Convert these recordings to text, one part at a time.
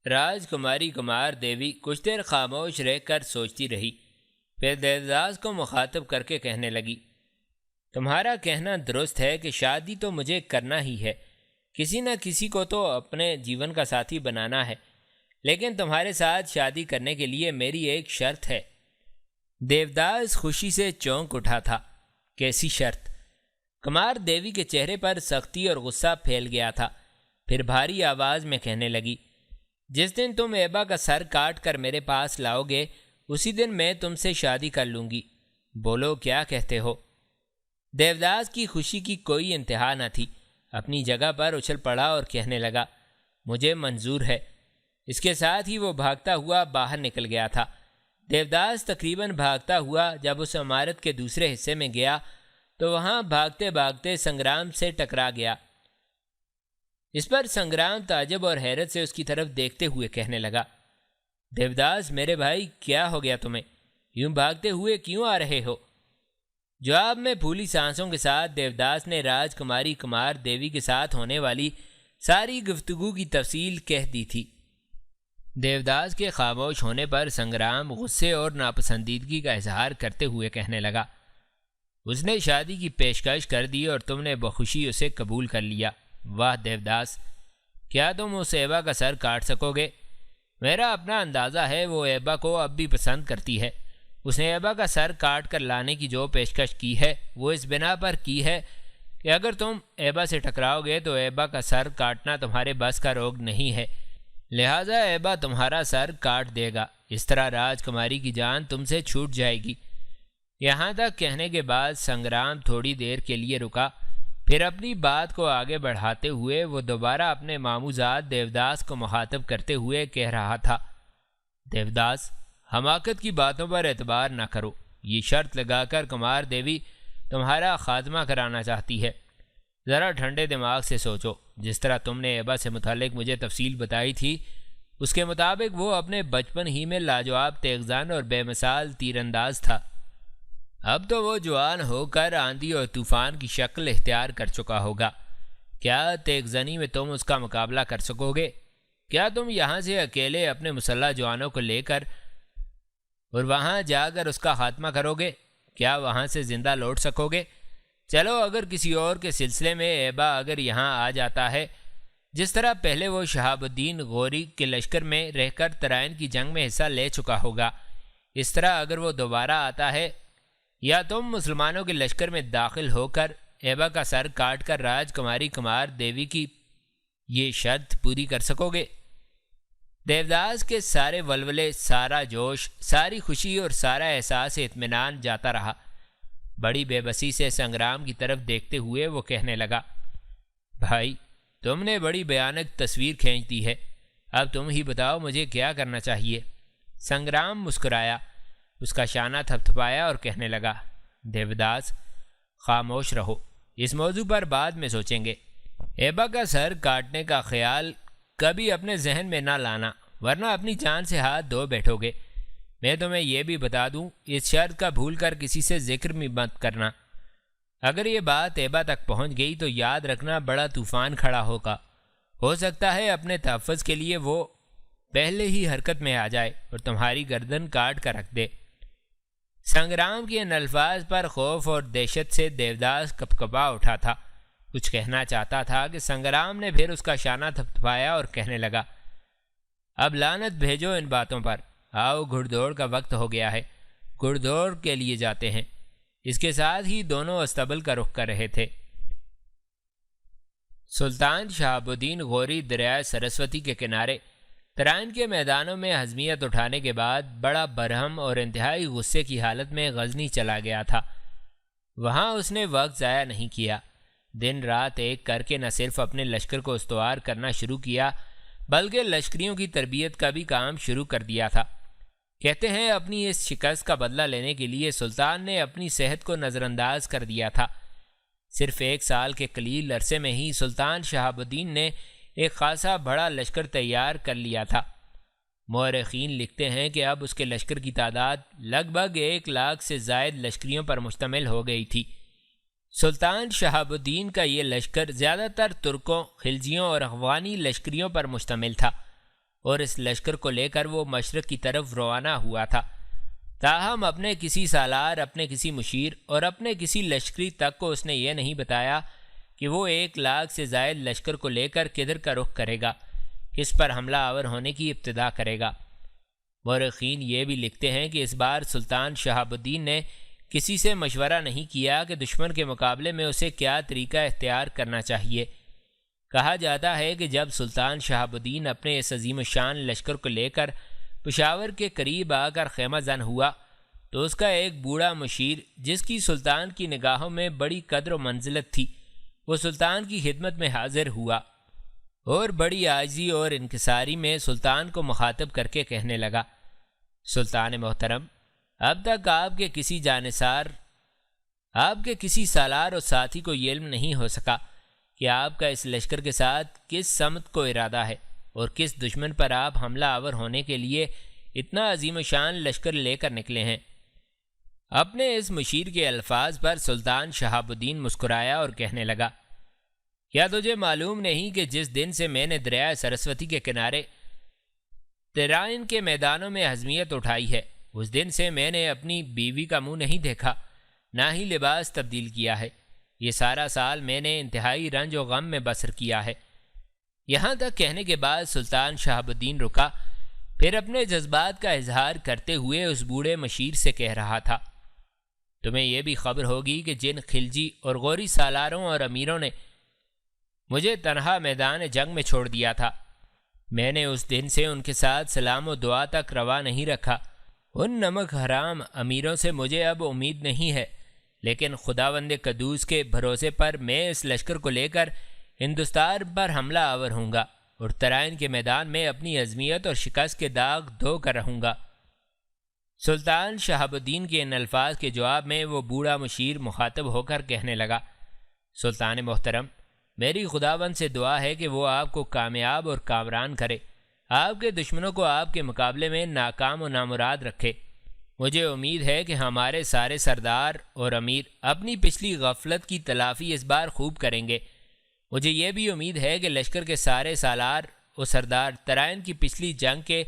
راجکماری کمار دیوی کچھ دیر خاموش رہ کر سوچتی رہی، پھر دیوداس کو مخاطب کر کے کہنے لگی، تمہارا کہنا درست ہے کہ شادی تو مجھے کرنا ہی ہے، کسی نہ کسی کو تو اپنے جیون کا ساتھی بنانا ہے، لیکن تمہارے ساتھ شادی کرنے کے لیے میری ایک شرط ہے۔ دیوداس خوشی سے چونک اٹھا تھا۔ کیسی شرط؟ کمار دیوی کے چہرے پر سختی اور غصہ پھیل گیا تھا، پھر بھاری آواز میں کہنے لگی، جس دن تم ایبا کا سر کاٹ کر میرے پاس لاؤ گے اسی دن میں تم سے شادی کر لوں گی، بولو کیا کہتے ہو؟ دیوداس کی خوشی کی کوئی انتہا نہ تھی، اپنی جگہ پر اچھل پڑا اور کہنے لگا، مجھے منظور ہے۔ اس کے ساتھ ہی وہ بھاگتا ہوا باہر نکل گیا تھا۔ دیوداس تقریباً بھاگتا ہوا جب اس عمارت کے دوسرے حصے میں گیا تو وہاں بھاگتے بھاگتے سنگرام سے ٹکرا گیا۔ اس پر سنگرام تعجب اور حیرت سے اس کی طرف دیکھتے ہوئے کہنے لگا، دیوداس میرے بھائی، کیا ہو گیا تمہیں؟ یوں بھاگتے ہوئے کیوں آ رہے ہو؟ جواب میں پھولی سانسوں کے ساتھ دیوداس نے راجکماری کمار دیوی کے ساتھ ہونے والی ساری گفتگو کی تفصیل کہہ دی تھی۔ دیوداس کے خاموش ہونے پر سنگرام غصے اور ناپسندیدگی کا اظہار کرتے ہوئے کہنے لگا، اس نے شادی کی پیشکش کر دی اور تم نے بخوشی اسے قبول کر لیا۔ واہ دیوداس، کیا تم اس ایبا کا سر کاٹ سکو گے؟ میرا اپنا اندازہ ہے وہ ایبا کو اب بھی پسند کرتی ہے۔ اس نے ایبا کا سر کاٹ کر لانے کی جو پیشکش کی ہے وہ اس بنا پر کی ہے کہ اگر تم ایبا سے ٹکراؤ گے تو ایبا کا سر کاٹنا تمہارے بس کا روگ نہیں ہے، لہٰذا ایبا تمہارا سر کاٹ دے گا، اس طرح راجکماری کی جان تم سے چھوٹ جائے گی۔ یہاں تک کہنے کے بعد سنگرام تھوڑی دیر کے لیے رکا، پھر اپنی بات کو آگے بڑھاتے ہوئے وہ دوبارہ اپنے ماموزاد دیوداس کو مخاطب کرتے ہوئے کہہ رہا تھا، دیوداس، حماقت کی باتوں پر اعتبار نہ کرو، یہ شرط لگا کر کمار دیوی تمہارا خاتمہ کرانا چاہتی ہے۔ ذرا ٹھنڈے دماغ سے سوچو، جس طرح تم نے ایبا سے متعلق مجھے تفصیل بتائی تھی اس کے مطابق وہ اپنے بچپن ہی میں لاجواب تیغزن اور بے مثال تیر انداز تھا۔ اب تو وہ جوان ہو کر آندھی اور طوفان کی شکل اختیار کر چکا ہوگا۔ کیا تیغزنی میں تم اس کا مقابلہ کر سکو گے؟ کیا تم یہاں سے اکیلے اپنے مسلح جوانوں کو لے کر اور وہاں جا کر اس کا خاتمہ کرو گے؟ کیا وہاں سے زندہ لوٹ سکو گے؟ چلو اگر کسی اور کے سلسلے میں ایبا اگر یہاں آ جاتا ہے، جس طرح پہلے وہ شہاب الدین غوری کے لشکر میں رہ کر ترائن کی جنگ میں حصہ لے چکا ہوگا، اس طرح اگر وہ دوبارہ آتا ہے، یا تم مسلمانوں کے لشکر میں داخل ہو کر ایبا کا سر کاٹ کر راجکماری کمار دیوی کی یہ شرط پوری کر سکو گے؟ دیوداس کے سارے ولولے، سارا جوش، ساری خوشی اور سارا احساس اطمینان جاتا رہا۔ بڑی بے بسی سے سنگرام کی طرف دیکھتے ہوئے وہ کہنے لگا، بھائی، تم نے بڑی بھیانک تصویر کھینچ دی ہے، اب تم ہی بتاؤ مجھے کیا کرنا چاہیے؟ سنگرام مسکرایا، اس کا شانہ تھپتھپایا اور کہنے لگا، دیوداس، خاموش رہو، اس موضوع پر بعد میں سوچیں گے۔ ایبا کا سر کاٹنے کا خیال کبھی اپنے ذہن میں نہ لانا، ورنہ اپنی جان سے ہاتھ دھو بیٹھو گے۔ میں تمہیں یہ بھی بتا دوں، اس شرط کا بھول کر کسی سے ذکر بھی مت کرنا۔ اگر یہ بات ایبا تک پہنچ گئی تو یاد رکھنا بڑا طوفان کھڑا ہوگا، ہو سکتا ہے اپنے تحفظ کے لیے وہ پہلے ہی حرکت میں آ جائے اور تمہاری گردن کاٹ کر رکھ دے۔ سنگرام کے ان الفاظ پر خوف اور دہشت سے دیوداس کپکپا اٹھا تھا، کچھ کہنا چاہتا تھا کہ سنگرام نے پھر اس کا شانہ تھپتھپایا اور کہنے لگا، اب لعنت بھیجو ان باتوں پر، آؤ گھڑ دوڑ کا وقت ہو گیا ہے، گھڑ دوڑ کے لیے جاتے ہیں۔ اس کے ساتھ ہی دونوں استبل کا رخ کر رہے تھے۔ سلطان شہاب الدین غوری دریائے سرسوتی کے کنارے ترائن کے میدانوں میں ہضمیت اٹھانے کے بعد بڑا برہم اور انتہائی غصے کی حالت میں غزنی چلا گیا تھا۔ وہاں اس نے وقت ضائع نہیں کیا، دن رات ایک کر کے نہ صرف اپنے لشکر کو استوار کرنا شروع کیا بلکہ لشکریوں کی تربیت کا بھی کام شروع کر دیا تھا۔ کہتے ہیں اپنی اس شکست کا بدلہ لینے کے لیے سلطان نے اپنی صحت کو نظر انداز کر دیا تھا۔ صرف 1 سال کے قلیل عرصے میں ہی سلطان شہاب الدین نے ایک خاصا بڑا لشکر تیار کر لیا تھا۔ مورخین لکھتے ہیں کہ اب اس کے لشکر کی تعداد لگ بھگ 1 لاکھ سے زائد لشکریوں پر مشتمل ہو گئی تھی۔ سلطان شہاب الدین کا یہ لشکر زیادہ تر ترکوں، خلجیوں اور افغانی لشکریوں پر مشتمل تھا۔ اور اس لشکر کو لے کر وہ مشرق کی طرف روانہ ہوا تھا۔ تاہم اپنے کسی سالار، اپنے کسی مشیر اور اپنے کسی لشکری تک کو اس نے یہ نہیں بتایا کہ وہ 1,00,000 سے زائد لشکر کو لے کر کدھر کا رخ کرے گا، کس پر حملہ آور ہونے کی ابتدا کرے گا۔ مورخین یہ بھی لکھتے ہیں کہ اس بار سلطان شہاب الدین نے کسی سے مشورہ نہیں کیا کہ دشمن کے مقابلے میں اسے کیا طریقہ اختیار کرنا چاہیے۔ کہا جاتا ہے کہ جب سلطان شہاب الدین اپنے اس عظیم الشان لشکر کو لے کر پشاور کے قریب آ کر خیمہ زن ہوا تو اس کا ایک بوڑھا مشیر، جس کی سلطان کی نگاہوں میں بڑی قدر و منزلت تھی، وہ سلطان کی خدمت میں حاضر ہوا اور بڑی عاجزی اور انکساری میں سلطان کو مخاطب کر کے کہنے لگا: سلطان محترم، اب تک آپ کے کسی سالار اور ساتھی کو یہ علم نہیں ہو سکا کہ آپ کا اس لشکر کے ساتھ کس سمت کو ارادہ ہے اور کس دشمن پر آپ حملہ آور ہونے کے لیے اتنا عظیم شان لشکر لے کر نکلے ہیں۔ اپنے اس مشیر کے الفاظ پر سلطان شہاب الدین مسکرایا اور کہنے لگا: کیا تجھے معلوم نہیں کہ جس دن سے میں نے دریائے سرسوتی کے کنارے ترائن کے میدانوں میں حزمیت اٹھائی ہے، اس دن سے میں نے اپنی بیوی کا منہ نہیں دیکھا، نہ ہی لباس تبدیل کیا ہے۔ یہ سارا سال میں نے انتہائی رنج و غم میں بسر کیا ہے۔ یہاں تک کہنے کے بعد سلطان شہاب الدین رکا، پھر اپنے جذبات کا اظہار کرتے ہوئے اس بوڑھے مشیر سے کہہ رہا تھا: تمہیں یہ بھی خبر ہوگی کہ جن خلجی اور غوری سالاروں اور امیروں نے مجھے تنہا میدان جنگ میں چھوڑ دیا تھا، میں نے اس دن سے ان کے ساتھ سلام و دعا تک روا نہیں رکھا۔ ان نمک حرام امیروں سے مجھے اب امید نہیں ہے، لیکن خداوند قدوس کے بھروسے پر میں اس لشکر کو لے کر ہندوستان پر حملہ آور ہوں گا اور ترائن کے میدان میں اپنی عظمیت اور شکست کے داغ دھو کر رہوں گا۔ سلطان شہاب الدین کے ان الفاظ کے جواب میں وہ بوڑھا مشیر مخاطب ہو کر کہنے لگا: سلطان محترم، میری خداوند سے دعا ہے کہ وہ آپ کو کامیاب اور کامران کرے، آپ کے دشمنوں کو آپ کے مقابلے میں ناکام و نامراد رکھے۔ مجھے امید ہے کہ ہمارے سارے سردار اور امیر اپنی پچھلی غفلت کی تلافی اس بار خوب کریں گے۔ مجھے یہ بھی امید ہے کہ لشکر کے سارے سالار و سردار ترائن کی پچھلی جنگ کے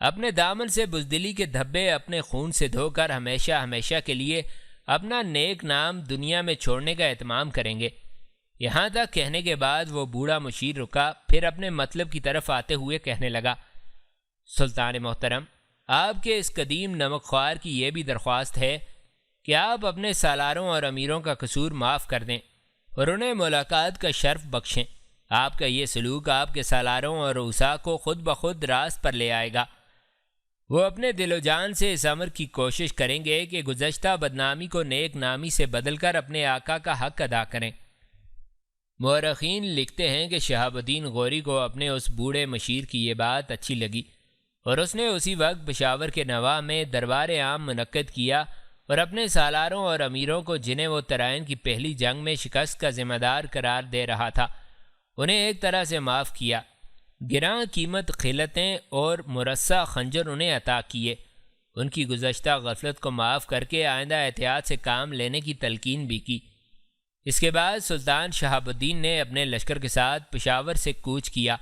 اپنے دامن سے بزدلی کے دھبے اپنے خون سے دھو کر ہمیشہ ہمیشہ کے لیے اپنا نیک نام دنیا میں چھوڑنے کا اہتمام کریں گے۔ یہاں تک کہنے کے بعد وہ بوڑھا مشیر رکا، پھر اپنے مطلب کی طرف آتے ہوئے کہنے لگا: سلطان محترم، آپ کے اس قدیم نمک خوار کی یہ بھی درخواست ہے کہ آپ اپنے سالاروں اور امیروں کا قصور معاف کر دیں اور انہیں ملاقات کا شرف بخشیں۔ آپ کا یہ سلوک آپ کے سالاروں اور رؤساء کو خود بخود راست پر لے آئے گا۔ وہ اپنے دل و جان سے اس امر کی کوشش کریں گے کہ گزشتہ بدنامی کو نیک نامی سے بدل کر اپنے آقا کا حق ادا کریں۔ مورخین لکھتے ہیں کہ شہاب الدین غوری کو اپنے اس بوڑھے مشیر کی یہ بات اچھی لگی اور اس نے اسی وقت پشاور کے نواح میں دربار عام منعقد کیا اور اپنے سالاروں اور امیروں کو، جنہیں وہ ترائن کی پہلی جنگ میں شکست کا ذمہ دار قرار دے رہا تھا، انہیں ایک طرح سے معاف کیا۔ گراں قیمت خلعتیں اور مرصع خنجر انہیں عطا کیے، ان کی گزشتہ غفلت کو معاف کر کے آئندہ احتیاط سے کام لینے کی تلقین بھی کی۔ اس کے بعد سلطان شہاب الدین نے اپنے لشکر کے ساتھ پشاور سے کوچ کیا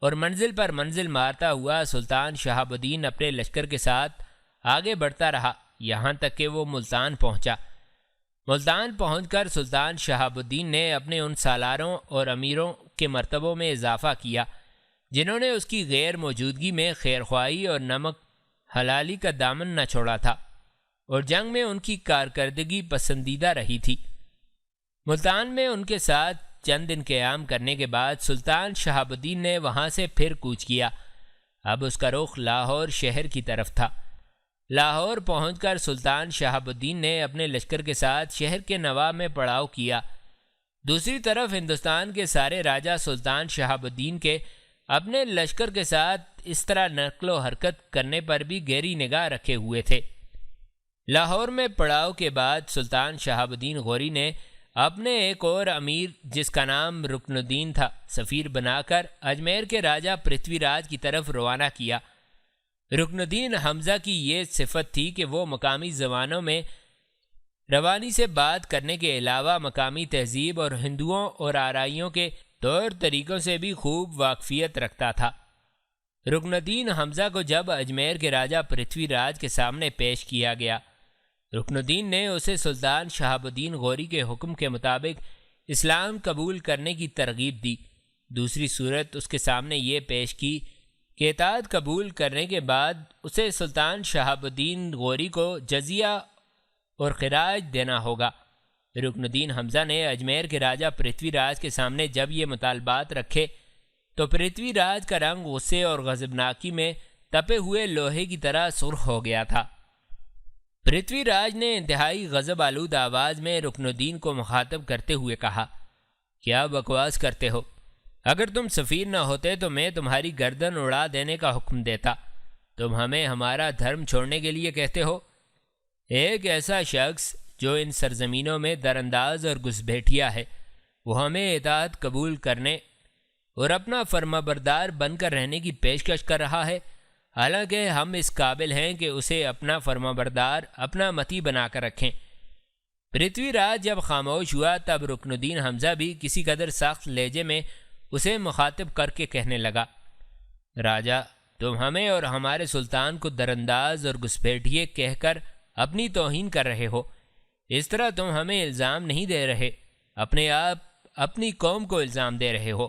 اور منزل پر منزل مارتا ہوا سلطان شہاب الدین اپنے لشکر کے ساتھ آگے بڑھتا رہا، یہاں تک کہ وہ ملتان پہنچا۔ ملتان پہنچ کر سلطان شہاب الدین نے اپنے ان سالاروں اور امیروں کے مرتبوں میں اضافہ کیا جنہوں نے اس کی غیر موجودگی میں خیرخواہی اور نمک حلالی کا دامن نہ چھوڑا تھا اور جنگ میں ان کی کارکردگی پسندیدہ رہی تھی۔ ملتان میں ان کے ساتھ چند دن قیام کرنے کے بعد سلطان شہاب الدین نے وہاں سے پھر کوچ کیا۔ اب اس کا رخ لاہور شہر کی طرف تھا۔ لاہور پہنچ کر سلطان شہاب الدین نے اپنے لشکر کے ساتھ شہر کے نواح میں پڑاؤ کیا۔ دوسری طرف ہندوستان کے سارے راجہ سلطان شہاب الدین کے اپنے لشکر کے ساتھ اس طرح نقل و حرکت کرنے پر بھی گہری نگاہ رکھے ہوئے تھے۔ لاہور میں پڑاؤ کے بعد سلطان شہاب الدین غوری نے اپنے ایک اور امیر جس کا نام رکن الدین تھا سفیر بنا کر اجمیر کے راجہ پرتھوی راج کی طرف روانہ کیا۔ رکن الدین حمزہ کی یہ صفت تھی کہ وہ مقامی زبانوں میں روانی سے بات کرنے کے علاوہ مقامی تہذیب اور ہندوؤں اور آرائیوں کے طور طریقوں سے بھی خوب واقفیت رکھتا تھا۔ رکن الدین حمزہ کو جب اجمیر کے راجہ پرتھوی راج کے سامنے پیش کیا گیا، رکن الدین نے اسے سلطان شہاب الدین غوری کے حکم کے مطابق اسلام قبول کرنے کی ترغیب دی۔ دوسری صورت اس کے سامنے یہ پیش کی کہ اطاعت قبول کرنے کے بعد اسے سلطان شہاب الدین غوری کو جزیہ اور خراج دینا ہوگا۔ رکن الدین حمزہ نے اجمیر کے راجہ پرتھوی راج کے سامنے جب یہ مطالبات رکھے تو پرتھوی راج کا رنگ غصے اور غضبناکی میں تپے ہوئے لوہے کی طرح سرخ ہو گیا تھا۔ پرتھوی راج نے انتہائی غضب آلود آواز میں رکن الدین کو مخاطب کرتے ہوئے کہا، کیا بکواس کرتے ہو؟ اگر تم سفیر نہ ہوتے تو میں تمہاری گردن اڑا دینے کا حکم دیتا۔ تم ہمیں ہمارا دھرم چھوڑنے کے لیے کہتے ہو؟ ایک ایسا شخص جو ان سرزمینوں میں درانداز اور گھسپیٹیا ہے، وہ ہمیں اطاعت قبول کرنے اور اپنا فرمانبردار بن کر رہنے کی پیشکش کر رہا ہے، حالانکہ ہم اس قابل ہیں کہ اسے اپنا فرمانبردار، اپنا متی بنا کر رکھیں۔ پرتھوی راج جب خاموش ہوا تب رکن الدین حمزہ بھی کسی قدر سخت لہجے میں اسے مخاطب کر کے کہنے لگا، راجہ، تم ہمیں اور ہمارے سلطان کو درانداز اور گھسپیٹیے کہہ کر اپنی توہین کر رہے ہو۔ اس طرح تم ہمیں الزام نہیں دے رہے، اپنے آپ اپنی قوم کو الزام دے رہے ہو۔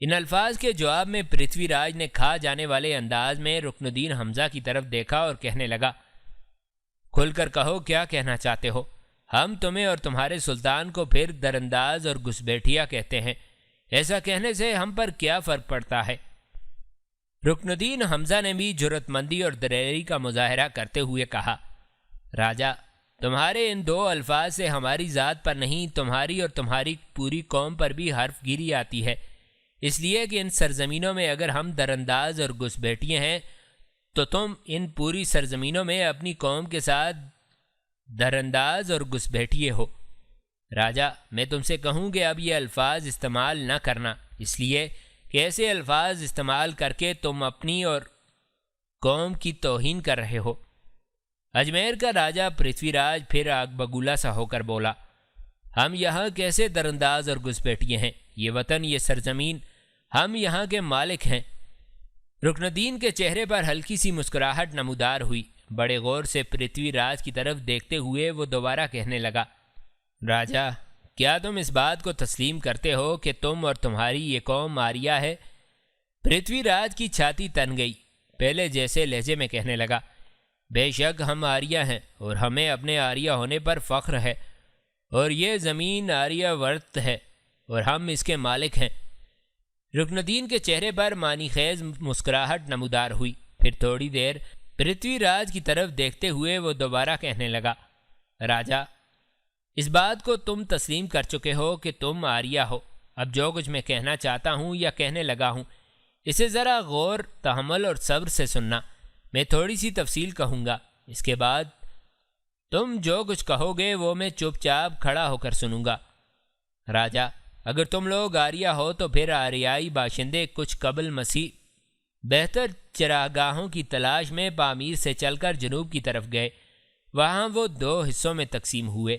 ان الفاظ کے جواب میں پرتھوی راج نے کھا جانے والے انداز میں رکن الدین حمزہ کی طرف دیکھا اور کہنے لگا، کھل کر کہو کیا کہنا چاہتے ہو؟ ہم تمہیں اور تمہارے سلطان کو پھر درانداز اور گھسپیٹیا کہتے ہیں، ایسا کہنے سے ہم پر کیا فرق پڑتا ہے؟ رکن الدین حمزہ نے بھی جرأت مندی اور دلیری کا مظاہرہ کرتے ہوئے کہا، راجہ، تمہارے ان دو الفاظ سے ہماری ذات پر نہیں، تمہاری اور تمہاری پوری قوم پر بھی حرف گیری آتی ہے، اس لیے کہ ان سرزمینوں میں اگر ہم درانداز اور گھسپیٹیے ہیں تو تم ان پوری سرزمینوں میں اپنی قوم کے ساتھ درانداز اور گھسپیٹیے ہو۔ راجہ، میں تم سے کہوں کہ اب یہ الفاظ استعمال نہ کرنا، اس لیے کہ ایسے الفاظ استعمال کر کے تم اپنی اور قوم کی توہین کر رہے ہو۔ اجمیر کا راجہ پرتھوی راج پھر آگ بگولا سا ہو کر بولا، ہم یہاں کیسے درانداز اور گھسپیٹیے ہیں؟ یہ وطن، یہ سرزمین، ہم یہاں کے مالک ہیں۔ رکن الدین کے چہرے پر ہلکی سی مسکراہٹ نمودار ہوئی۔ بڑے غور سے پرتھوی راج کی طرف دیکھتے ہوئے وہ دوبارہ کہنے لگا، راجہ، کیا تم اس بات کو تسلیم کرتے ہو کہ تم اور تمہاری یہ قوم آریہ ہے؟ پرتھوی راج کی چھاتی تن گئی، پہلے جیسے لہجے میں کہنے لگا، بے شک ہم آریہ ہیں اور ہمیں اپنے آریہ ہونے پر فخر ہے، اور یہ زمین آریہ ورت ہے اور ہم اس کے مالک ہیں۔ رکن الدین کے چہرے پر معنی خیز مسکراہٹ نمودار ہوئی۔ پھر تھوڑی دیر پرتھوی راج کی طرف دیکھتے ہوئے وہ دوبارہ کہنے لگا، راجہ، اس بات کو تم تسلیم کر چکے ہو کہ تم آریہ ہو۔ اب جو کچھ میں کہنا چاہتا ہوں یا کہنے لگا ہوں، اسے ذرا غور، تحمل اور صبر سے سننا۔ میں تھوڑی سی تفصیل کہوں گا، اس کے بعد تم جو کچھ کہو گے وہ میں چپ چاپ کھڑا ہو کر سنوں گا۔ راجہ، اگر تم لوگ آریہ ہو تو پھر آریائی باشندے کچھ قبل مسیح بہتر چراگاہوں کی تلاش میں پامیر سے چل کر جنوب کی طرف گئے۔ وہاں وہ دو حصوں میں تقسیم ہوئے۔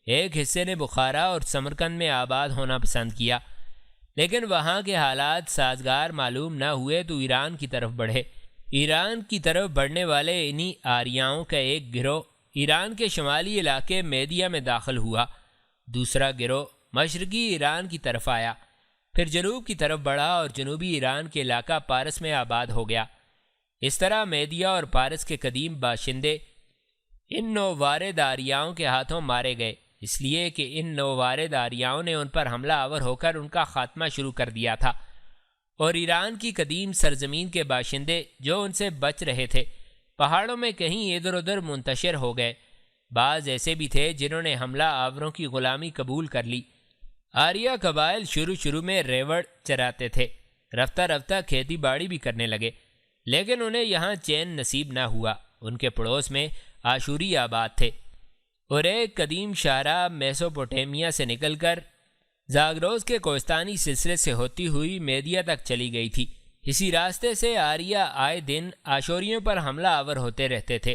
ایک حصے نے بخارا اور سمرقند میں آباد ہونا پسند کیا، لیکن وہاں کے حالات سازگار معلوم نہ ہوئے تو ایران کی طرف بڑھے۔ ایران کی طرف بڑھنے والے انہی آریاؤں کا ایک گروہ ایران کے شمالی علاقے میدیا میں داخل ہوا، دوسرا گروہ مشرقی ایران کی طرف آیا، پھر جنوب کی طرف بڑھا اور جنوبی ایران کے علاقہ پارس میں آباد ہو گیا۔ اس طرح میدیا اور پارس کے قدیم باشندے ان نووارد آریاؤں کے ہاتھوں مارے گئے، اس لیے کہ ان نووارد آریاؤں نے ان پر حملہ آور ہو کر ان کا خاتمہ شروع کر دیا تھا، اور ایران کی قدیم سرزمین کے باشندے جو ان سے بچ رہے تھے پہاڑوں میں کہیں ادھر ادھر منتشر ہو گئے۔ بعض ایسے بھی تھے جنہوں نے حملہ آوروں کی غلامی قبول کر لی۔ آریہ قبائل شروع میں ریوڑ چراتے تھے، رفتہ رفتہ کھیتی باڑی بھی کرنے لگے، لیکن انہیں یہاں چین نصیب نہ ہوا۔ ان کے پڑوس میں آشوری آباد تھے، اور ایک قدیم شاہراہ میسوپوٹیمیا سے نکل کر زاگروس کے کوہستانی سلسلے سے ہوتی ہوئی میدیا تک چلی گئی تھی۔ اسی راستے سے آریہ آئے دن آشوریوں پر حملہ آور ہوتے رہتے تھے۔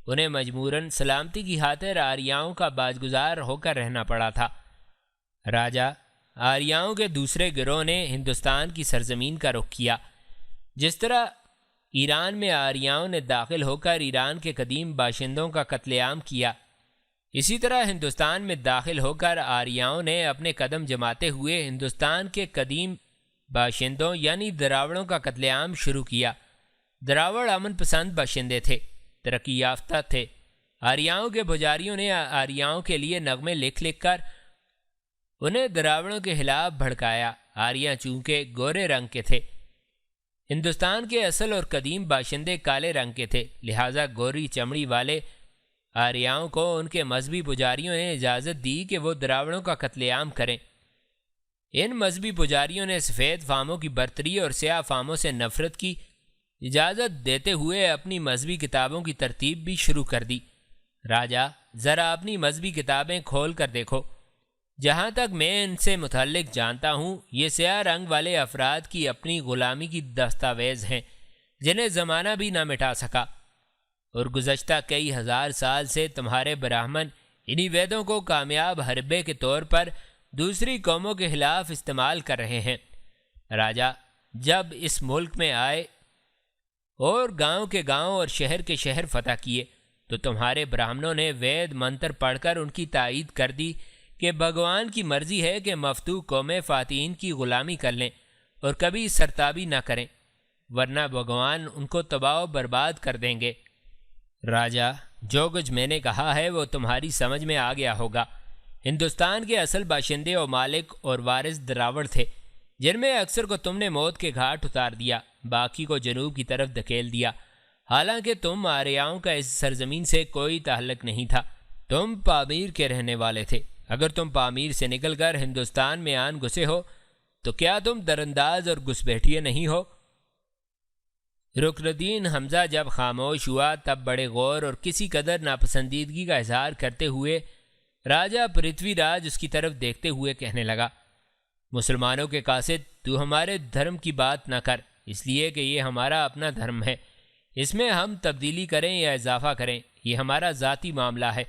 انہیں مجبوراً سلامتی کی خاطر آریاؤں کا باجگزار ہو کر رہنا پڑا تھا۔ راجہ، آریاؤں کے دوسرے گروہ نے ہندوستان کی سرزمین کا رخ کیا۔ جس طرح ایران میں آریاؤں نے داخل ہو کر ایران کے قدیم باشندوں کا قتل عام کیا، اسی طرح ہندوستان میں داخل ہو کر آریاؤں نے اپنے قدم جماتے ہوئے ہندوستان کے قدیم باشندوں یعنی دراوڑوں کا قتل عام شروع کیا۔ دراوڑ امن پسند باشندے تھے، ترقی یافتہ تھے۔ آریاؤں کے پجاریوں نے آریاؤں کے لیے نغمے لکھ لکھ کر انہیں دراوڑوں کے خلاف بھڑکایا۔ آریاں چونکہ گورے رنگ کے تھے، ہندوستان کے اصل اور قدیم باشندے کالے رنگ کے تھے، لہٰذا گوری چمڑی والے آریاؤں کو ان کے مذہبی پجاریوں نے اجازت دی کہ وہ دراوڑوں کا قتل عام کریں۔ ان مذہبی پجاریوں نے سفید فاموں کی برتری اور سیاہ فاموں سے نفرت کی اجازت دیتے ہوئے اپنی مذہبی کتابوں کی ترتیب بھی شروع کر دی۔ راجا، ذرا اپنی مذہبی کتابیں کھول کر دیکھو۔ جہاں تک میں ان سے متعلق جانتا ہوں، یہ سیاہ رنگ والے افراد کی اپنی غلامی کی دستاویز ہیں جنہیں زمانہ بھی نہ مٹا سکا، اور گزشتہ کئی ہزار سال سے تمہارے براہمن انہی ویدوں کو کامیاب حربے کے طور پر دوسری قوموں کے خلاف استعمال کر رہے ہیں۔ راجا، جب اس ملک میں آئے اور گاؤں کے گاؤں اور شہر کے شہر فتح کیے تو تمہارے براہمنوں نے وید منتر پڑھ کر ان کی تائید کر دی کہ بھگوان کی مرضی ہے کہ مفتوح قومیں فاتحین کی غلامی کر لیں اور کبھی سرتابی نہ کریں، ورنہ بھگوان ان کو تباہ و برباد کر دیں گے۔ راجا، جو کچھ میں نے کہا ہے وہ تمہاری سمجھ میں آ گیا ہوگا۔ ہندوستان کے اصل باشندے اور مالک اور وارث دراوڑ تھے، جن میں اکثر کو تم نے موت کے گھاٹ اتار دیا، باقی کو جنوب کی طرف دھکیل دیا۔ حالانکہ تم آریاؤں کا اس سرزمین سے کوئی تعلق نہیں تھا، تم پامیر کے رہنے والے تھے۔ اگر تم پامیر سے نکل کر ہندوستان میں آن گھسے ہو تو کیا تم درانداز اور گھسپیٹیے نہیں ہو؟ رکن الدین حمزہ جب خاموش ہوا تب بڑے غور اور کسی قدر ناپسندیدگی کا اظہار کرتے ہوئے راجہ پرتھوی راج اس کی طرف دیکھتے ہوئے کہنے لگا، مسلمانوں کے قاصد، تو ہمارے دھرم کی بات نہ کر، اس لیے کہ یہ ہمارا اپنا دھرم ہے، اس میں ہم تبدیلی کریں یا اضافہ کریں یہ ہمارا ذاتی معاملہ ہے۔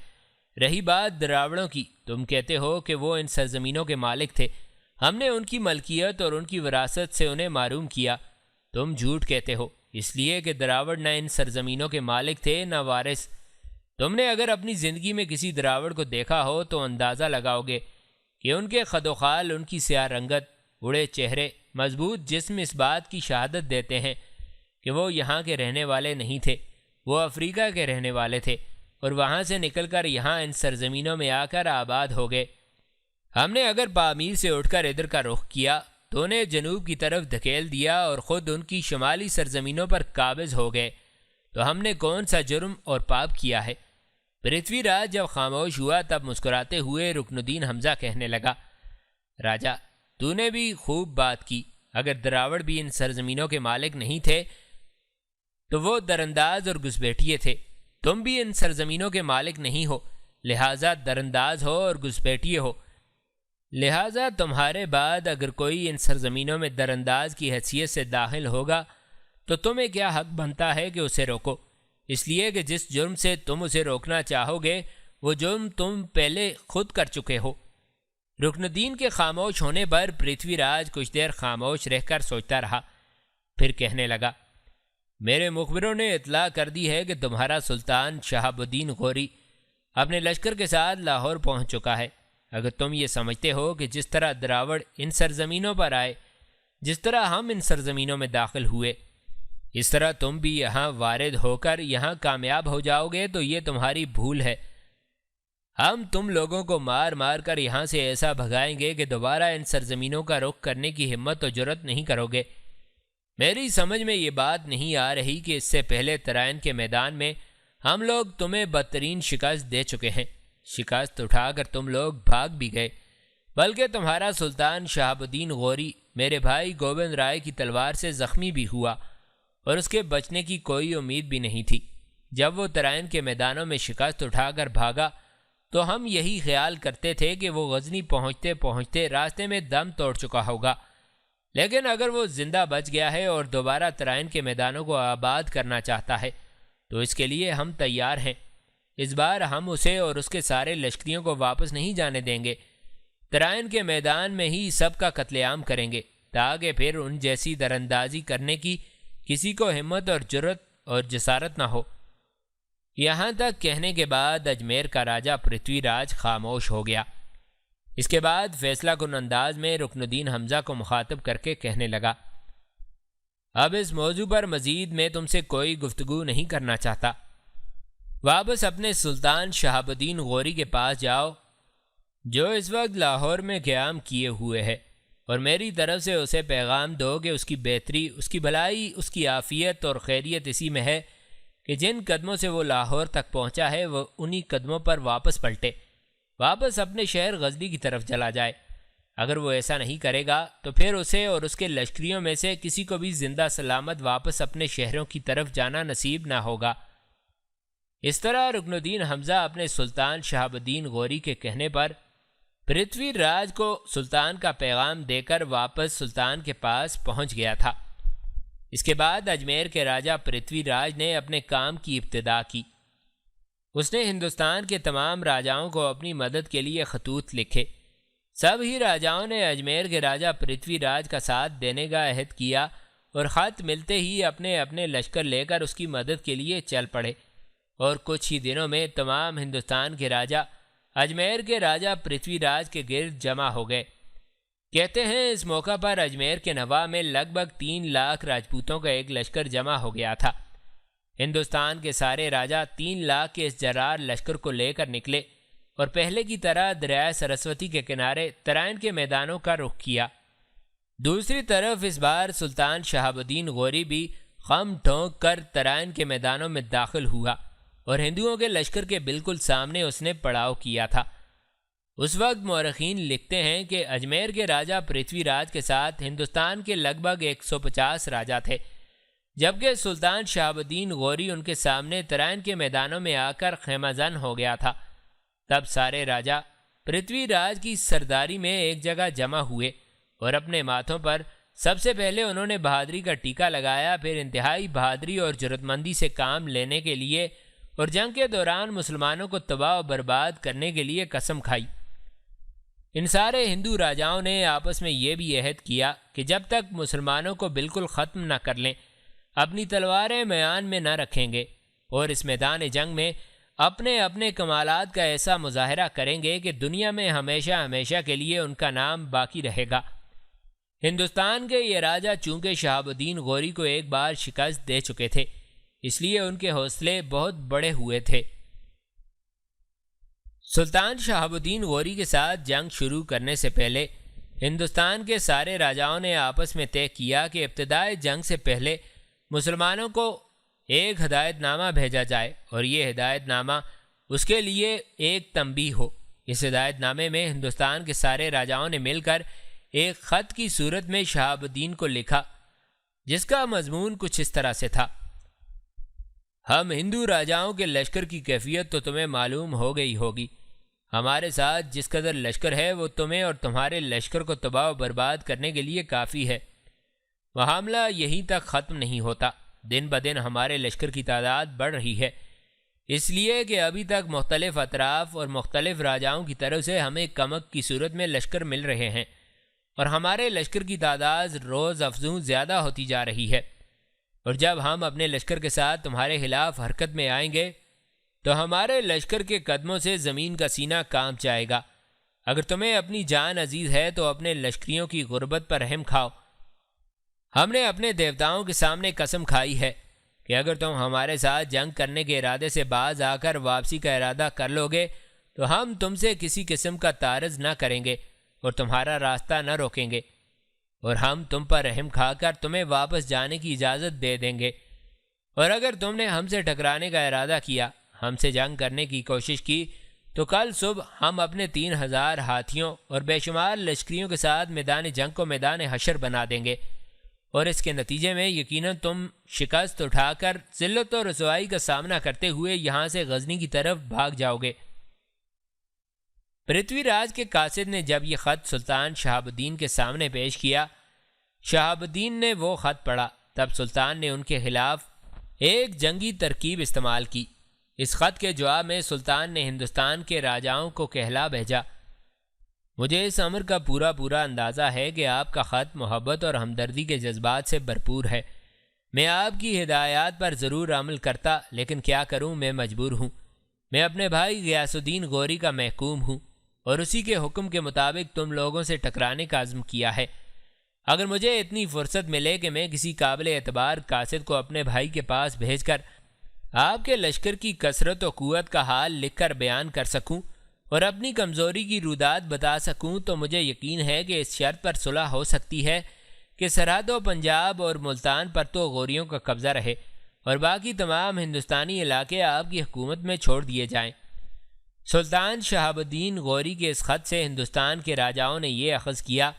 رہی بات دراوڑوں کی، تم کہتے ہو کہ وہ ان سرزمینوں کے مالک تھے، ہم نے ان کی ملکیت اور ان کی وراثت سے انہیں محروم کیا۔ تم جھوٹ کہتے ہو، اس لیے کہ دراوڑ نہ ان سرزمینوں کے مالک تھے نہ وارث۔ تم نے اگر اپنی زندگی میں کسی دراوڑ کو دیکھا ہو تو اندازہ لگاؤ گے کہ ان کے خد و خال، ان کی سیاہ رنگت، اڑے چہرے، مضبوط جسم اس بات کی شہادت دیتے ہیں کہ وہ یہاں کے رہنے والے نہیں تھے، وہ افریقہ کے رہنے والے تھے اور وہاں سے نکل کر یہاں ان سرزمینوں میں آ کر آباد ہو گئے۔ ہم نے اگر پامیر سے اٹھ کر ادھر کا رخ کیا تو انہیں جنوب کی طرف دھکیل دیا اور خود ان کی شمالی سرزمینوں پر قابض ہو گئے، تو ہم نے کون سا جرم اور پاپ کیا ہے؟ پرتھوی راج جب خاموش ہوا تب مسکراتے ہوئے رکن الدین حمزہ کہنے لگا، راجا، تو نے بھی خوب بات کی۔ اگر دراوڑ بھی ان سرزمینوں کے مالک نہیں تھے تو وہ درانداز اور گھسپیٹیے تھے۔ تم بھی ان سرزمینوں کے مالک نہیں ہو، لہٰذا درانداز ہو اور گھسپیٹیے ہو۔ لہٰذا تمہارے بعد اگر کوئی ان سرزمینوں میں درانداز کی حیثیت سے داخل ہوگا تو تمہیں کیا حق بنتا ہے کہ اسے روکو؟ اس لیے کہ جس جرم سے تم اسے روکنا چاہو گے وہ جرم تم پہلے خود کر چکے ہو۔ رکن الدین کے خاموش ہونے پر پرتھوی راج کچھ دیر خاموش رہ کر سوچتا رہا، پھر کہنے لگا، میرے مخبروں نے اطلاع کر دی ہے کہ تمہارا سلطان شہاب الدین غوری اپنے لشکر کے ساتھ لاہور پہنچ چکا ہے۔ اگر تم یہ سمجھتے ہو کہ جس طرح دراوڑ ان سرزمینوں پر آئے، جس طرح ہم ان سرزمینوں میں داخل ہوئے، اس طرح تم بھی یہاں وارد ہو کر یہاں کامیاب ہو جاؤ گے تو یہ تمہاری بھول ہے۔ ہم تم لوگوں کو مار مار کر یہاں سے ایسا بھگائیں گے کہ دوبارہ ان سرزمینوں کا رخ کرنے کی ہمت و جرت نہیں کرو گے۔ میری سمجھ میں یہ بات نہیں آ رہی کہ اس سے پہلے ترائن کے میدان میں ہم لوگ تمہیں بدترین شکست دے چکے ہیں، شکست اٹھا کر تم لوگ بھاگ بھی گئے، بلکہ تمہارا سلطان شہاب الدین غوری میرے بھائی گوبند رائے کی تلوار سے زخمی بھی ہوا اور اس کے بچنے کی کوئی امید بھی نہیں تھی۔ جب وہ ترائن کے میدانوں میں شکست اٹھا کر بھاگا تو ہم یہی خیال کرتے تھے کہ وہ غزنی پہنچتے پہنچتے راستے میں دم توڑ چکا ہوگا، لیکن اگر وہ زندہ بچ گیا ہے اور دوبارہ ترائن کے میدانوں کو آباد کرنا چاہتا ہے تو اس کے لیے ہم تیار ہیں۔ اس بار ہم اسے اور اس کے سارے لشکریوں کو واپس نہیں جانے دیں گے۔ ترائن کے میدان میں ہی سب کا قتل عام کریں گے، تاکہ پھر ان جیسی دراندازی کرنے کی کسی کو ہمت اور جرت اور جسارت نہ ہو۔ یہاں تک کہنے کے بعد اجمیر کا راجہ پرتھوی راج خاموش ہو گیا۔ اس کے بعد فیصلہ کن انداز میں رکن الدین حمزہ کو مخاطب کر کے کہنے لگا، اب اس موضوع پر مزید میں تم سے کوئی گفتگو نہیں کرنا چاہتا۔ واپس اپنے سلطان شہاب الدین غوری کے پاس جاؤ، جو اس وقت لاہور میں قیام کیے ہوئے ہے، اور میری طرف سے اسے پیغام دو کہ اس کی بہتری، اس کی بھلائی، اس کی عافیت اور خیریت اسی میں ہے کہ جن قدموں سے وہ لاہور تک پہنچا ہے وہ انہی قدموں پر واپس پلٹے، واپس اپنے شہر غزنی کی طرف چلا جائے۔ اگر وہ ایسا نہیں کرے گا تو پھر اسے اور اس کے لشکریوں میں سے کسی کو بھی زندہ سلامت واپس اپنے شہروں کی طرف جانا نصیب نہ ہوگا۔ اس طرح رکن الدین حمزہ اپنے سلطان شہاب الدین غوری کے کہنے پر پرتھوی راج کو سلطان کا پیغام دے کر واپس سلطان کے پاس پہنچ گیا تھا۔ اس کے بعد اجمیر کے راجہ پرتھوی راج نے اپنے کام کی ابتدا کی۔ اس نے ہندوستان کے تمام راجاؤں کو اپنی مدد کے لیے خطوط لکھے۔ سب ہی راجاؤں نے اجمیر کے راجہ پرتھوی راج کا ساتھ دینے کا عہد کیا، اور خط ملتے ہی اپنے اپنے لشکر لے کر اس کی مدد کے لیے چل پڑے، اور کچھ ہی دنوں میں تمام ہندوستان کے راجہ اجمیر کے راجہ پرتھوی راج کے گرد جمع ہو گئے۔ کہتے ہیں اس موقع پر اجمیر کے نواح میں لگ بھگ 3 لاکھ راجپوتوں کا ایک لشکر جمع ہو گیا تھا۔ ہندوستان کے سارے راجہ 3 لاکھ کے اس جرار لشکر کو لے کر نکلے، اور پہلے کی طرح دریائے سرسوتی کے کنارے ترائن کے میدانوں کا رخ کیا۔ دوسری طرف اس بار سلطان شہاب الدین غوری بھی خم ٹھونک کر ترائن کے میدانوں میں داخل ہوا، اور ہندوؤں کے لشکر کے بالکل سامنے اس نے پڑاؤ کیا تھا۔ اس وقت مورخین لکھتے ہیں کہ اجمیر کے راجہ پرتھوی راج کے ساتھ ہندوستان کے لگ بھگ 150 راجہ تھے، جبکہ سلطان شہاب الدین غوری ان کے سامنے ترائن کے میدانوں میں آ کر خیمہ زن ہو گیا تھا۔ تب سارے راجہ پرتھوی راج کی سرداری میں ایک جگہ جمع ہوئے، اور اپنے ماتھوں پر سب سے پہلے انہوں نے بہادری کا ٹیکہ لگایا، پھر انتہائی بہادری اور جرأت مندی سے کام لینے کے لیے اور جنگ کے دوران مسلمانوں کو تباہ و برباد کرنے کے لیے قسم کھائی۔ ان سارے ہندو راجاؤں نے آپس میں یہ بھی عہد کیا کہ جب تک مسلمانوں کو بالکل ختم نہ کر لیں اپنی تلواریں میان میں نہ رکھیں گے، اور اس میدان جنگ میں اپنے اپنے کمالات کا ایسا مظاہرہ کریں گے کہ دنیا میں ہمیشہ ہمیشہ کے لیے ان کا نام باقی رہے گا۔ ہندوستان کے یہ راجہ چونکہ شہاب الدین غوری کو ایک بار شکست دے چکے تھے، اس لیے ان کے حوصلے بہت بڑے ہوئے تھے۔ سلطان شہاب الدین غوری کے ساتھ جنگ شروع کرنے سے پہلے ہندوستان کے سارے راجاؤں نے آپس میں طے کیا کہ ابتدائے جنگ سے پہلے مسلمانوں کو ایک ہدایت نامہ بھیجا جائے، اور یہ ہدایت نامہ اس کے لیے ایک تنبیہ ہو۔ اس ہدایت نامے میں ہندوستان کے سارے راجاؤں نے مل کر ایک خط کی صورت میں شہاب الدین کو لکھا، جس کا مضمون کچھ اس طرح سے تھا: ہم ہندو راجاؤں کے لشکر کی کیفیت تو تمہیں معلوم ہو گئی ہوگی۔ ہمارے ساتھ جس قدر لشکر ہے وہ تمہیں اور تمہارے لشکر کو تباہ و برباد کرنے کے لیے کافی ہے۔ معاملہ یہیں تک ختم نہیں ہوتا، دن بدن ہمارے لشکر کی تعداد بڑھ رہی ہے، اس لیے کہ ابھی تک مختلف اطراف اور مختلف راجاؤں کی طرف سے ہمیں کمک کی صورت میں لشکر مل رہے ہیں، اور ہمارے لشکر کی تعداد روز افزوں زیادہ ہوتی جا رہی ہے، اور جب ہم اپنے لشکر کے ساتھ تمہارے خلاف حرکت میں آئیں گے تو ہمارے لشکر کے قدموں سے زمین کا سینہ کانپ جائے گا۔ اگر تمہیں اپنی جان عزیز ہے تو اپنے لشکریوں کی غربت پر رحم کھاؤ۔ ہم نے اپنے دیوتاؤں کے سامنے قسم کھائی ہے کہ اگر تم ہمارے ساتھ جنگ کرنے کے ارادے سے باز آ کر واپسی کا ارادہ کر لو گے تو ہم تم سے کسی قسم کا تعارض نہ کریں گے اور تمہارا راستہ نہ روکیں گے، اور ہم تم پر رحم کھا کر تمہیں واپس جانے کی اجازت دے دیں گے۔ اور اگر تم نے ہم سے ٹکرانے کا ارادہ کیا، ہم سے جنگ کرنے کی کوشش کی، تو کل صبح ہم اپنے 3000 ہاتھیوں اور بے شمار لشکریوں کے ساتھ میدان جنگ کو میدان حشر بنا دیں گے، اور اس کے نتیجے میں یقیناً تم شکست اٹھا کر ذلت و رسوائی کا سامنا کرتے ہوئے یہاں سے غزنی کی طرف بھاگ جاؤ گے۔ پرتھوی راج کے قاصد نے جب یہ خط سلطان شہاب الدین کے سامنے پیش کیا، شہاب الدین نے وہ خط پڑھا، تب سلطان نے ان کے خلاف ایک جنگی ترکیب استعمال کی۔ اس خط کے جواب میں سلطان نے ہندوستان کے راجاؤں کو کہلا بھیجا مجھے اس امر کا پورا اندازہ ہے کہ آپ کا خط محبت اور ہمدردی کے جذبات سے بھرپور ہے۔ میں آپ کی ہدایات پر ضرور عمل کرتا، لیکن کیا کروں، میں مجبور ہوں۔ میں اپنے بھائی غیاث الدین غوری کا محکوم ہوں اور اسی کے حکم کے مطابق تم لوگوں سے ٹکرانے کا عزم کیا ہے۔ اگر مجھے اتنی فرصت ملے کہ میں کسی قابل اعتبار قاصد کو اپنے بھائی کے پاس بھیج کر آپ کے لشکر کی کثرت و قوت کا حال لکھ کر بیان کر سکوں اور اپنی کمزوری کی رودات بتا سکوں، تو مجھے یقین ہے کہ اس شرط پر صلح ہو سکتی ہے کہ سرحد و پنجاب اور ملتان پر تو غوریوں کا قبضہ رہے اور باقی تمام ہندوستانی علاقے آپ کی حکومت میں چھوڑ دیے جائیں۔ سلطان شہاب الدین غوری کے اس خط سے ہندوستان کے راجاؤں نے یہ اخذ کیا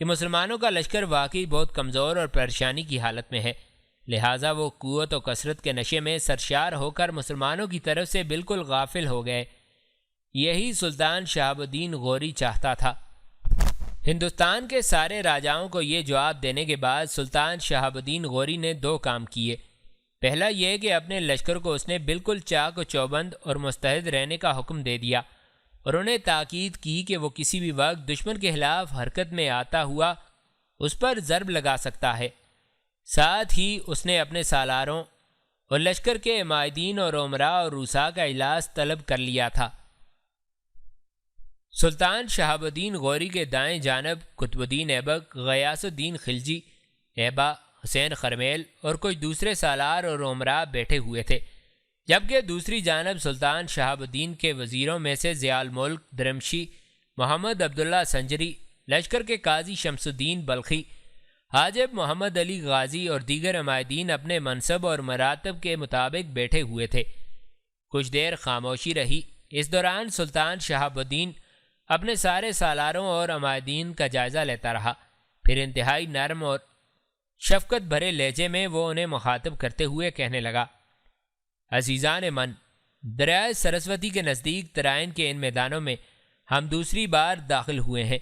کہ مسلمانوں کا لشکر واقعی بہت کمزور اور پریشانی کی حالت میں ہے، لہٰذا وہ قوت و کثرت کے نشے میں سرشار ہو کر مسلمانوں کی طرف سے بالکل غافل ہو گئے۔ یہی سلطان شہاب الدین غوری چاہتا تھا۔ ہندوستان کے سارے راجاؤں کو یہ جواب دینے کے بعد سلطان شہاب الدین غوری نے دو کام کیے۔ پہلا یہ کہ اپنے لشکر کو اس نے بالکل چاق و چوبند اور مستعد رہنے کا حکم دے دیا اور انہیں تاکید کی کہ وہ کسی بھی وقت دشمن کے خلاف حرکت میں آتا ہوا اس پر ضرب لگا سکتا ہے۔ ساتھ ہی اس نے اپنے سالاروں اور لشکر کے عمائدین اور عمراء اور روسا کا اجلاس طلب کر لیا تھا۔ سلطان شہاب الدین غوری کے دائیں جانب قطب الدین ایبک، غیاث الدین خلجی، ایبا، حسین خرمیل اور کچھ دوسرے سالار اور عمراء بیٹھے ہوئے تھے، جبکہ دوسری جانب سلطان شہاب الدین کے وزیروں میں سے ضیاء الملک درمشی، محمد عبداللہ سنجری، لشکر کے قاضی شمس الدین بلخی، حاجب محمد علی غازی اور دیگر عمائدین اپنے منصب اور مراتب کے مطابق بیٹھے ہوئے تھے۔ کچھ دیر خاموشی رہی۔ اس دوران سلطان شہاب الدین اپنے سارے سالاروں اور عمائدین کا جائزہ لیتا رہا، پھر انتہائی نرم اور شفقت بھرے لہجے میں وہ انہیں مخاطب کرتے ہوئے کہنے لگا: عزیزان من، دریائے سرسوتی کے نزدیک ترائن کے ان میدانوں میں ہم دوسری بار داخل ہوئے ہیں۔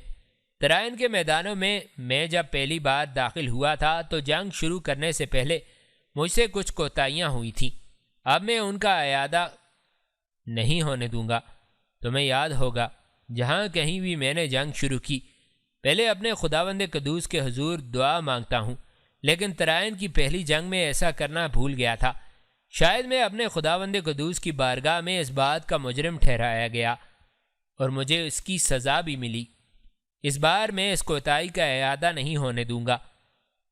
ترائن کے میدانوں میں جب پہلی بار داخل ہوا تھا تو جنگ شروع کرنے سے پہلے مجھ سے کچھ کوتاہیاں ہوئی تھیں، اب میں ان کا اعادہ نہیں ہونے دوں گا۔ تمہیں یاد ہوگا جہاں کہیں بھی میں نے جنگ شروع کی، پہلے اپنے خداوند قدوس کے حضور دعا مانگتا ہوں، لیکن ترائن کی پہلی جنگ میں ایسا کرنا بھول گیا تھا۔ شاید میں اپنے خداوند قدوس کی بارگاہ میں اس بات کا مجرم ٹھہرایا گیا اور مجھے اس کی سزا بھی ملی۔ اس بار میں اس کوتاہی کا اعادہ نہیں ہونے دوں گا۔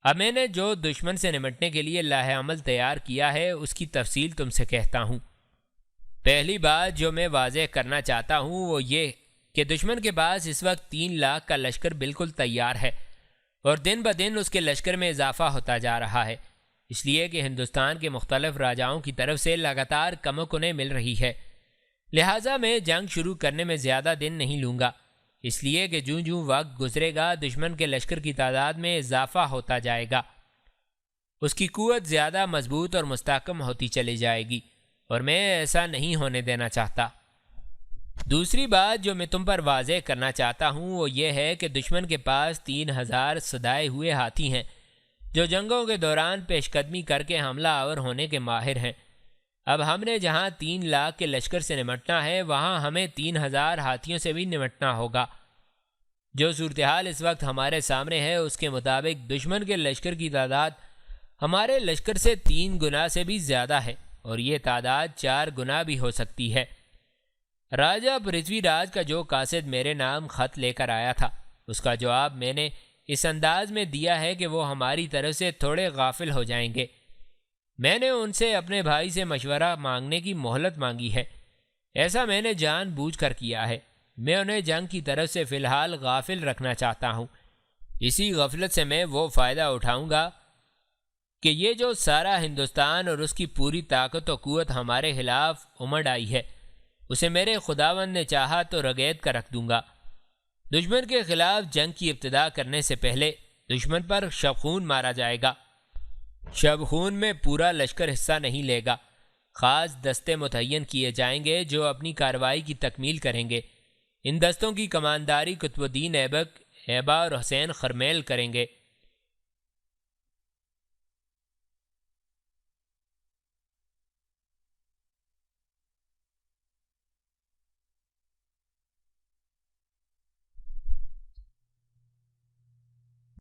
اب میں نے جو دشمن سے نمٹنے کے لیے لاہ عمل تیار کیا ہے اس کی تفصیل تم سے کہتا ہوں۔ پہلی بات جو میں واضح کرنا چاہتا ہوں وہ یہ کہ دشمن کے پاس اس وقت 3 لاکھ کا لشکر بالکل تیار ہے اور دن بدن اس کے لشکر میں اضافہ ہوتا جا رہا ہے، اس لیے کہ ہندوستان کے مختلف راجاؤں کی طرف سے لگاتار کمک انہیں مل رہی ہے۔ لہٰذا میں جنگ شروع کرنے میں زیادہ دن نہیں لوں گا، اس لیے کہ جوں جوں وقت گزرے گا دشمن کے لشکر کی تعداد میں اضافہ ہوتا جائے گا، اس کی قوت زیادہ مضبوط اور مستحکم ہوتی چلی جائے گی، اور میں ایسا نہیں ہونے دینا چاہتا۔ دوسری بات جو میں تم پر واضح کرنا چاہتا ہوں وہ یہ ہے کہ دشمن کے پاس 3000 سدائے ہوئے ہاتھی ہیں جو جنگوں کے دوران پیش قدمی کر کے حملہ آور ہونے کے ماہر ہیں۔ اب ہم نے جہاں 3 لاکھ کے لشکر سے نمٹنا ہے وہاں ہمیں 3000 ہاتھیوں سے بھی نمٹنا ہوگا۔ جو صورتحال اس وقت ہمارے سامنے ہے اس کے مطابق دشمن کے لشکر کی تعداد ہمارے لشکر سے 3 گنا سے بھی زیادہ ہے، اور یہ تعداد 4 گنا بھی ہو سکتی ہے۔ راجہ پرتھوی راج کا جو قاصد میرے نام خط لے کر آیا تھا اس کا جواب میں نے اس انداز میں دیا ہے کہ وہ ہماری طرف سے تھوڑے غافل ہو جائیں گے۔ میں نے ان سے اپنے بھائی سے مشورہ مانگنے کی مہلت مانگی ہے، ایسا میں نے جان بوجھ کر کیا ہے۔ میں انہیں جنگ کی طرف سے فی الحال غافل رکھنا چاہتا ہوں، اسی غفلت سے میں وہ فائدہ اٹھاؤں گا کہ یہ جو سارا ہندوستان اور اس کی پوری طاقت و قوت ہمارے خلاف امڑ آئی ہے اسے میرے خداوند نے چاہا تو رگیت کر رکھ دوں گا۔ دشمن کے خلاف جنگ کی ابتدا کرنے سے پہلے دشمن پر شبخون مارا جائے گا۔ شبخون میں پورا لشکر حصہ نہیں لے گا، خاص دستے متعین کیے جائیں گے جو اپنی کارروائی کی تکمیل کریں گے۔ ان دستوں کی کمانداری قطب الدین ایبک، ایبا اور حسین خرمیل کریں گے۔